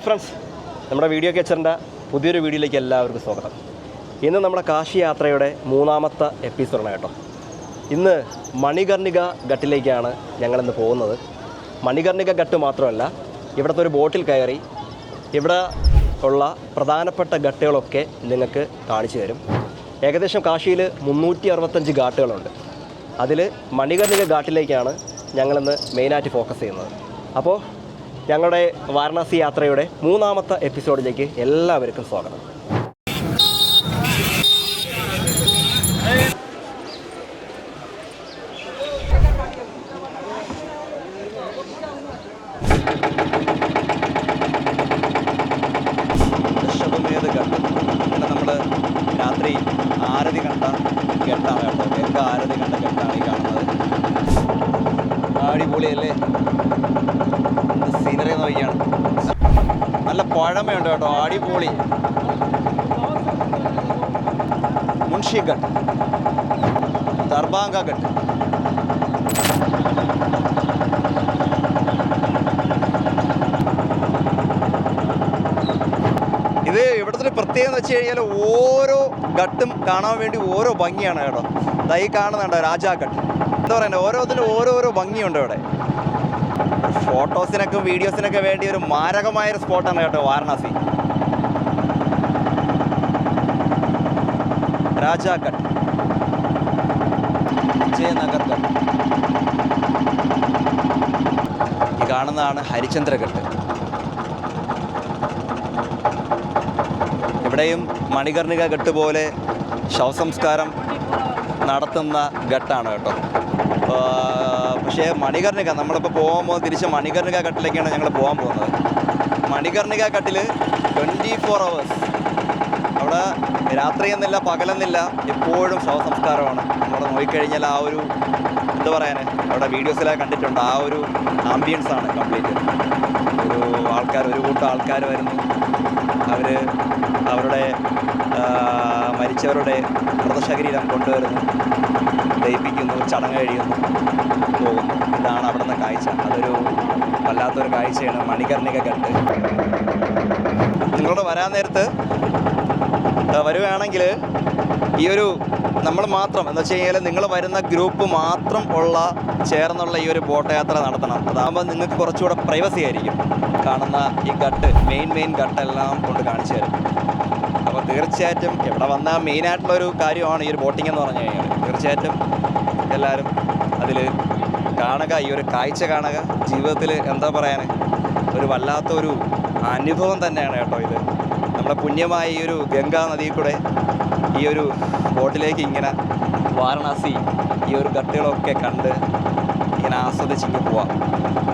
Hi friends, നമ്മുടെ video കെച്ചറിൻ്റെ പുതിയൊരു വീഡിയോയിലേക്ക് എല്ലാവർക്കും സ്വാഗതം. ഇന്ന് നമ്മുടെ കാശി യാത്രയുടെ 3ാമത്തെ എപ്പിസോഡാണ് കേട്ടോ. ഇന്ന് മണികർണിക ഘട്ടിലേക്കാണ് ഞങ്ങളിന്ന് പോകുന്നത്. മണികർണിക ഘട്ട് മാത്രമല്ല, ഇവിടുത്തെ ഒരു ബോട്ടിൽ കയറി ഇവിടെ ഉള്ള പ്രധാനപ്പെട്ട ഘട്ടുകളൊക്കെ നിങ്ങൾക്ക് കാണിച്ചു തരും. ഏകദേശം കാശിയിൽ 365 ഘാട്ടുകളുണ്ട്. അതിൽ മണികർണിക ഘാട്ടിലേക്കാണ് ഞങ്ങളിന്ന് മെയിനായിട്ട് ഫോക്കസ് ചെയ്യുന്നത്. അപ്പോൾ ഞങ്ങളുടെ വാരണാസി യാത്രയുടെ 3ാമത്തെ എപ്പിസോഡിലേക്ക് എല്ലാവർക്കും സ്വാഗതം. ദശവമേധ ഘട്ട്, ഇവിടെ നമ്മൾ രാത്രി ആരതി കണ്ട ഘട്ടാണ് കേട്ടോ. ഗംഗ ആരതി കണ്ട ഘട്ടാണ് ഈ കാണുന്നത്. അടിപൊളിയല്ലേ, സീനറി നോക്കിയാണ്. നല്ല പഴമയുണ്ട് കേട്ടോ, അടിപൊളി. മുൻഷി ഘട്ട്, ദർബാംഗ ഘട്ട്. ഇത് ഇവിടുത്തെ പ്രത്യേകത എന്ന് വെച്ച് കഴിഞ്ഞാൽ ഓരോ ഘട്ടും കാണാൻ വേണ്ടി ഓരോ ഭംഗിയാണ് കേട്ടോ. ഈ കാണുന്നുണ്ടോ രാജാ ഘട്ട്, എന്താ പറയുന്നത്, ഓരോന്നിനും ഓരോരോ ഭംഗിയുണ്ട് ഇവിടെ. ഫോട്ടോസിനൊക്കെ വീഡിയോസിനൊക്കെ വേണ്ടി ഒരു മാരകമായൊരു സ്പോട്ടാണ് കേട്ടോ വാരണാസി. രാജാ ഘട്ട്, വിജയനഗർ ഘട്ട്. ഈ കാണുന്നതാണ് ഹരിചന്ദ്ര ഘട്ട്. ഇവിടെയും മണികർണിക ഘട്ട് പോലെ ശവസംസ്കാരം നടത്തുന്ന ഘട്ടാണ് കേട്ടോ. പക്ഷേ മണികർണിക നമ്മളിപ്പോൾ പോകുമ്പോൾ തിരിച്ച് മണികർണിക ഘട്ടിലേക്കാണ് ഞങ്ങൾ പോകാൻ പോകുന്നത്. മണികർണിക ഘട്ടിൽ 24 hours അവിടെ രാത്രിയെന്നില്ല പകലെന്നില്ല, എപ്പോഴും ശവസംസ്കാരമാണ്. നമ്മൾ നോക്കിക്കഴിഞ്ഞാൽ ആ ഒരു എന്താ പറയാൻ, അവിടെ വീഡിയോസിലൊക്കെ കണ്ടിട്ടുണ്ട്, ആ ഒരു ആംബിയൻസാണ് കംപ്ലീറ്റ്. ഒരു കൂട്ടം ആൾക്കാർ വരുന്നു, അവർ അവരുടെ മരിച്ചവരുടെ മൃതശരീരം കൊണ്ടുവരുന്നു, ദഹിപ്പിക്കുന്നു, ചടങ്ങ് കഴിയുന്നു, പോകുന്നു. ഇതാണ് അവിടുത്തെ കാഴ്ച. അതൊരു വല്ലാത്തൊരു കാഴ്ചയാണ് മണികർണിക ഘട്ട്. നിങ്ങളോട് വരാൻ നേരത്ത് വരുവാണെങ്കിൽ ഈ ഒരു നമ്മൾ മാത്രം എന്ന് വെച്ച് കഴിഞ്ഞാൽ നിങ്ങൾ വരുന്ന ഗ്രൂപ്പ് മാത്രം ചേർന്നുള്ള ഈ ഒരു ബോട്ട് യാത്ര നടത്തണം. അതാകുമ്പോൾ നിങ്ങൾക്ക് കുറച്ചുകൂടെ പ്രൈവസി ആയിരിക്കും. കാണുന്ന ഈ ഘട്ട്, മെയിൻ ഘട്ടെല്ലാം കൊണ്ട് കാണിച്ചു തരും. അപ്പോൾ തീർച്ചയായിട്ടും ഇവിടെ വന്നാൽ മെയിനായിട്ടുള്ളൊരു കാര്യമാണ് ഈ ഒരു ബോട്ടിംഗ് എന്ന് പറഞ്ഞു കഴിഞ്ഞാൽ. തീർച്ചയായിട്ടും എല്ലാവരും അതിൽ കാണുക, ഈ ഒരു കാഴ്ച കാണുക. ജീവിതത്തിൽ എന്താ പറയാൻ, ഒരു വല്ലാത്തൊരു അനുഭവം തന്നെയാണ് കേട്ടോ ഇത്. നമ്മുടെ പുണ്യമായ ഈ ഒരു ഗംഗാ നദിയിൽ കൂടെ ഈ ഒരു ബോട്ടിലേക്ക് ഇങ്ങനെ വാരണാസി ഈ ഒരു ഘട്ടുകളൊക്കെ കണ്ട് ഇങ്ങനെ ആസ്വദിച്ചിങ്ങ് പോവാം.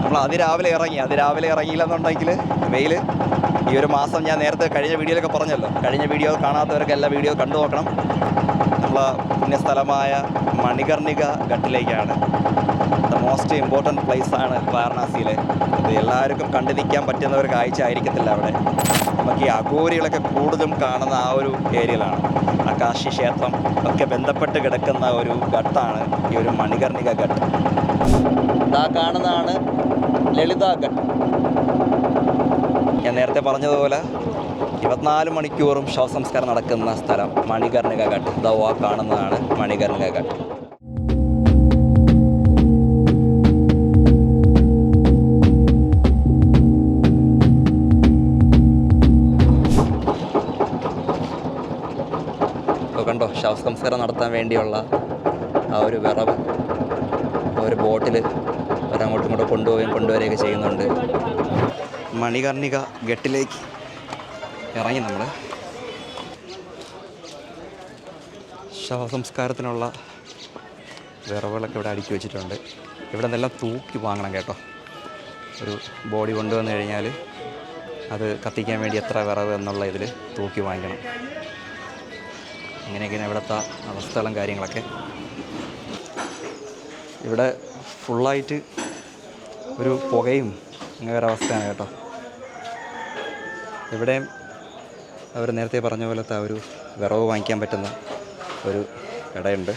നമ്മൾ അതിരാവിലെ ഇറങ്ങിയില്ലെന്നുണ്ടെങ്കിൽ വെയിൽ ഈ ഒരു മാസം, ഞാൻ നേരത്തെ കഴിഞ്ഞ വീഡിയോയിലൊക്കെ പറഞ്ഞല്ലോ, കഴിഞ്ഞ വീഡിയോ കാണാത്തവരൊക്കെ എല്ലാ വീഡിയോ കണ്ടു നോക്കണം. നമ്മളെ പുണ്യസ്ഥലമായ മണികർണിക ഘട്ടിലേക്കാണ്. ദ മോസ്റ്റ് ഇമ്പോർട്ടൻറ്റ് പ്ലേസാണ് വാരണാസിയിലെ. അത് എല്ലാവർക്കും കണ്ടു നിൽക്കാൻ പറ്റുന്ന ഒരു കാഴ്ച ആയിരിക്കത്തില്ല അവിടെ. നമുക്ക് ഈ അഘോരികളൊക്കെ കൂടുതലും കാണുന്ന ആ ഒരു ഏരിയയിലാണ്. ആ കാശി ക്ഷേത്രം ഒക്കെ ബന്ധപ്പെട്ട് കിടക്കുന്ന ഒരു ഘട്ടാണ് ഈ ഒരു മണികർണിക ഘട്ട്. ആ കാണുന്നതാണ് ലളിതാ ഘട്ട്. ഞാൻ നേരത്തെ പറഞ്ഞതുപോലെ 24 മണിക്കൂറും ശവസംസ്കാരം നടക്കുന്ന സ്ഥലം മണികർണിക ഘട്ട്. ആ കാണുന്നതാണ് മണികർണിക ഘട്ട്. കണ്ടോ, ശവസംസ്കാരം നടത്താൻ വേണ്ടിയുള്ള ആ ഒരു വിറവ് ഒരു ബോട്ടിൽ ഒരങ്ങോട്ടും ഇങ്ങോട്ടും കൊണ്ടുവരികയൊക്കെ ചെയ്യുന്നുണ്ട്. മണികർണിക ഘട്ടിലേക്ക് ഇറങ്ങി നമ്മൾ. ശവസംസ്കാരത്തിനുള്ള വിറവുകളൊക്കെ ഇവിടെ അടുക്കി വെച്ചിട്ടുണ്ട്. ഇവിടെ നിന്നെല്ലാം തൂക്കി വാങ്ങണം കേട്ടോ. ഒരു ബോഡി കൊണ്ടുവന്നു കഴിഞ്ഞാൽ അത് കത്തിക്കാൻ വേണ്ടി എത്ര വിറവ് എന്നുള്ള ഇതിൽ തൂക്കി വാങ്ങിക്കണം. അങ്ങനെയൊക്കെയാണ് ഇവിടുത്തെ അവസ്ഥകളും കാര്യങ്ങളൊക്കെ. ഇവിടെ ഫുള്ളായിട്ട് ഒരു പുകയും അങ്ങനെ ഒരവസ്ഥയാണ് കേട്ടോ. ഇവിടെയും അവർ നേരത്തെ പറഞ്ഞ പോലത്തെ ഒരു വിറവ് വാങ്ങിക്കാൻ പറ്റുന്ന ഒരു ഇടയുണ്ട്.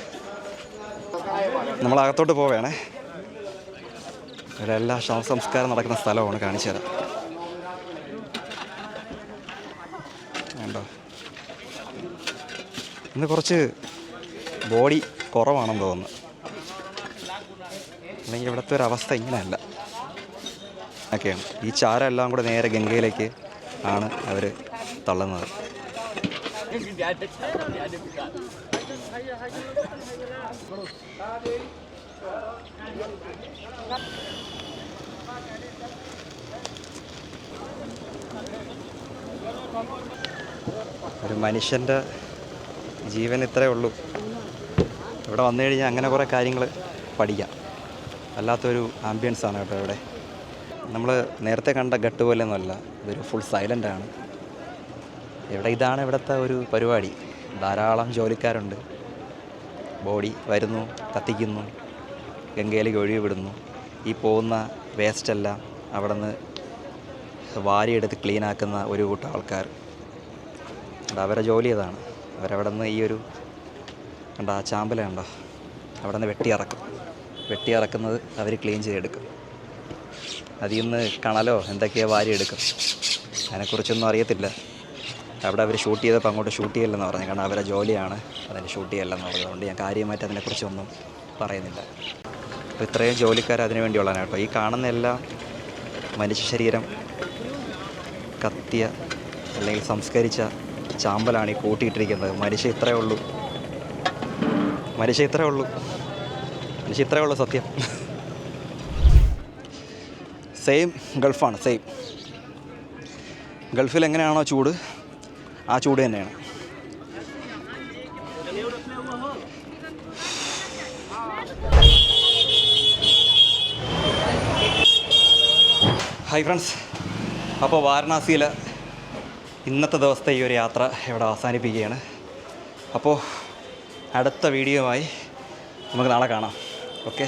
നമ്മളകത്തോട്ട് പോവുകയാണേ. ഇവിടെ എല്ലാ ശവസംസ്കാരം നടക്കുന്ന സ്ഥലമാണ്, കാണിച്ചു തരാം. വേണ്ടോ, ഇന്ന് കുറച്ച് ബോഡി കുറവാണെന്ന് തോന്നുന്നു. അല്ലെങ്കിൽ ഇവിടുത്തെ ഒരു അവസ്ഥ ഇങ്ങനെയല്ല ഒക്കെയാണ്. ഈ ചാരം എല്ലാം കൂടെ നേരെ ഗംഗയിലേക്ക് ആണ് അവർ തള്ളുന്നത്. ഒരു മനുഷ്യൻ്റെ ജീവൻ ഇത്രയേ ഉള്ളൂ. ഇവിടെ വന്നു കഴിഞ്ഞാൽ അങ്ങനെ കുറേ കാര്യങ്ങൾ പഠിക്കാം. വല്ലാത്തൊരു ആംബിയൻസാണ് കേട്ടോ ഇവിടെ. നമ്മൾ നേരത്തെ കണ്ട ഗട്ട് പോലെയൊന്നുമല്ല, ഇതൊരു ഫുൾ സൈലൻ്റാണ് ഇവിടെ. ഇതാണ് ഇവിടുത്തെ ഒരു പരിപാടി. ധാരാളം ജോലിക്കാരുണ്ട്. ബോഡി വരുന്നു, കത്തിക്കുന്നു, ഗംഗയിലേക്ക് ഒഴുകി വിടുന്നു. ഈ പോകുന്ന വേസ്റ്റെല്ലാം അവിടെ നിന്ന് വാരിയെടുത്ത് ക്ലീനാക്കുന്ന ഒരു കൂട്ടം ആൾക്കാർ. അവരുടെ ജോലി അതാണ്. അവരവിടെ നിന്ന് ഈ ഒരു കണ്ട ആ ചാമ്പല കണ്ടോ, അവിടെ നിന്ന് വെട്ടിയിറക്കുന്നത് അവർ ക്ലീൻ ചെയ്തെടുക്കും. അതിൽ നിന്ന് കണലോ എന്തൊക്കെയോ വാരിയെടുക്കും. അതിനെക്കുറിച്ചൊന്നും അറിയത്തില്ല. അവിടെ അവർ ഷൂട്ട് ചെയ്തപ്പോൾ അങ്ങോട്ട് ഷൂട്ട് ചെയ്യില്ലെന്ന് പറഞ്ഞു. കാരണം അവരുടെ ജോലിയാണ് അതിന് ഷൂട്ട് ചെയ്യില്ലെന്ന് പറഞ്ഞത്. അതുകൊണ്ട് ഞാൻ കാര്യമായിട്ട് അതിനെക്കുറിച്ചൊന്നും പറയുന്നില്ല. അപ്പോൾ ഇത്രയും ജോലിക്കാർ അതിനു വേണ്ടിയുള്ളതാണ് കേട്ടോ. ഈ കാണുന്ന എല്ലാം മനുഷ്യ ശരീരം കത്തിയ അല്ലെങ്കിൽ സംസ്കരിച്ച ചാമ്പലാണ് ഈ കൂട്ടിയിട്ടിരിക്കുന്നത്. മനുഷ്യ ഇത്രയേ ഉള്ളൂ സത്യം. സെയിം ഗൾഫാണ്. ഗൾഫിൽ എങ്ങനെയാണോ ചൂട്, ആ ചൂട് തന്നെയാണ്. ഹായ് ഫ്രണ്ട്സ്, അപ്പോൾ വാരണാസിയിൽ ഇന്നത്തെ ദിവസത്തെ ഈ ഒരു യാത്ര ഇവിടെ അവസാനിപ്പിക്കുകയാണ്. അപ്പോൾ അടുത്ത വീഡിയോയുമായി നമുക്ക് നാളെ കാണാം. ഓക്കെ.